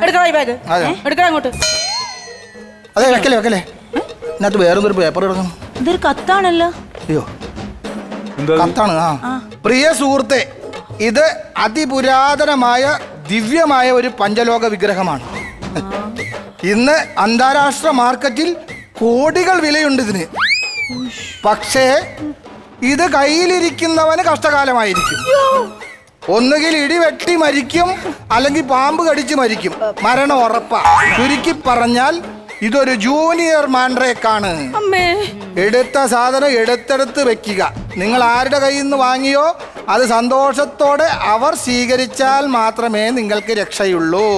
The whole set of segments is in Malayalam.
എടുക്കണോ ഈ ബാഗ്? എടുക്കണം അങ്ങോട്ട്. അതെ വെക്കല്ലേ വെക്കല്ലേ. ഇതിനകത്ത് വേറൊരു പേപ്പർ കിടക്കണം. ഇതൊരു കത്താണല്ലോ. അയ്യോ കത്താണ്. പ്രിയ സുഹൃത്തെ, ഇത് അതിപുരാതനമായ ദിവ്യമായ ഒരു പഞ്ചലോക വിഗ്രഹമാണ്. ഇന്ന് അന്താരാഷ്ട്ര മാർക്കറ്റിൽ കോടികൾ വിലയുണ്ട് ഇതിന്. പക്ഷേ ഇത് കയ്യിലിരിക്കുന്നവന് കഷ്ടകാലമായിരിക്കും. ഒന്നുകിൽ ഇടിവെട്ടി മരിക്കും, അല്ലെങ്കിൽ പാമ്പ് കടിച്ച് മരിക്കും. മരണം ഉറപ്പാ. ചുരുക്കി പറഞ്ഞാൽ ഇതൊരു ജൂനിയർ മാൻഡ്രേക്കാണ്. എടുത്ത സാധനം എടുത്തെടുത്ത് വെക്കുക. നിങ്ങൾ ആരുടെ കയ്യിൽ നിന്ന് വാങ്ങിയോ അത് സന്തോഷത്തോടെ അവർ സ്വീകരിച്ചാൽ മാത്രമേ നിങ്ങൾക്ക് രക്ഷയുള്ളൂ.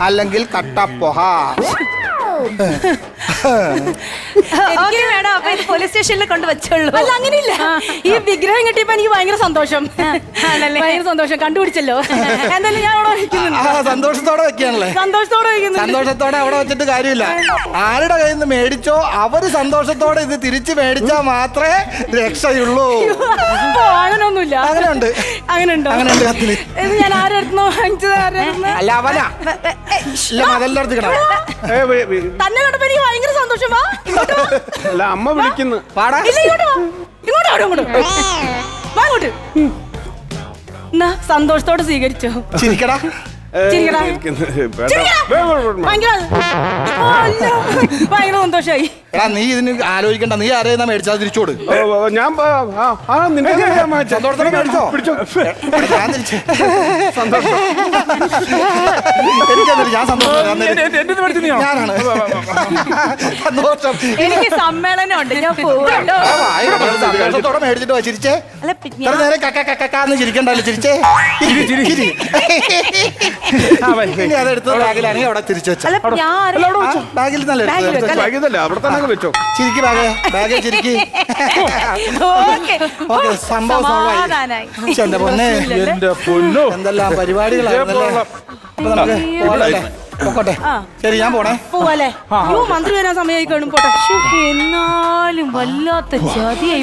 അല്ലെങ്കിൽ കട്ടപ്പൊഹ. പോലീസ് സ്റ്റേഷനിൽ കൊണ്ട് വെച്ചോളൂ. അല്ല അങ്ങനെയില്ല, ഈ വിഗ്രഹം കിട്ടിയപ്പോ എനിക്ക് ഭയങ്കര സന്തോഷം. ഭയങ്കര സന്തോഷം, കണ്ടുപിടിച്ചല്ലോ. എന്തായാലും ഞാൻ അവിടെ വയ്ക്കുന്നുണ്ട്. സന്തോഷത്തോടെ വെക്കുകയാണല്ലേ? സന്തോഷത്തോടെ വയ്ക്കുന്നു. സന്തോഷത്തോടെ അവിടെ വെച്ചിട്ട് കാര്യമില്ല. ആരുടെ കയ്യിൽ നിന്ന് മേടിച്ചോ അവര് സന്തോഷത്തോടെ ഇത് തിരിച്ചു മേടിച്ചാൽ മാത്രമേ രക്ഷയുള്ളൂ. അങ്ങനൊന്നുമില്ല. അങ്ങനെയുണ്ട്. അങ്ങനെയുണ്ടോ? അങ്ങനെയുണ്ട് കത്തില്. ഇത് ഞാൻ ആരെടുത്തോ വാങ്ങിച്ചത്? അല്ല അവനാ മതെല്ലാം തന്നെ കണ്ടപ്പോ എനിക്ക് ഭയങ്കര സന്തോഷമാ. അല്ല അമ്മ വിളിക്കുന്നു. പാടാ ഇങ്ങോട്ട് സന്തോഷത്തോടെ സ്വീകരിച്ചോ. ചിരിക്കടാ. ഭയങ്കര സന്തോഷായി. എടാ നീ ഇതിന് ആലോചിക്കണ്ട. നീ ആരെയും മേടിച്ചാൽ തിരിച്ചോട്. ഞാൻ സന്തോഷത്തോടെ മേടിച്ചോ. ഞാൻ തിരിച്ചു ഞാൻ ഞാനാണ് സന്തോഷം. എനിക്ക് സമ്മേളനം ഉണ്ട്, ഞാൻ പോവാട്ടോ. സന്തോഷത്തോടെ മേടിച്ചിട്ട് വാ. ചിരിച്ചേ. നേരെ കക്കാന്ന് ചിരിക്കണ്ടല്ലോ. ചിരിച്ചേ. അതെടുത്ത് ബാഗിലാണെങ്കിൽ അവിടെ തിരിച്ചു വെച്ചോ. ബാഗിൽ നല്ല അവിടെ തന്നെ വെച്ചോ. ചിരിക്ക് ബാഗ്. ബാഗ് ചിരിക്ക്. എന്റെ പൊന്നെ, എന്റെ പൊന്നോ, എന്തെല്ലാം പരിപാടികളായിരുന്നല്ലേ. അപ്പൊ നമുക്ക് പോട്ടെ. ശരി ഞാൻ പോണേ. പോവാല്ലേ? മന്ത്രി വരാൻ സമയമായി കാണും. പോട്ടെ. എന്നാലും വല്ലാത്ത ചതിയായി.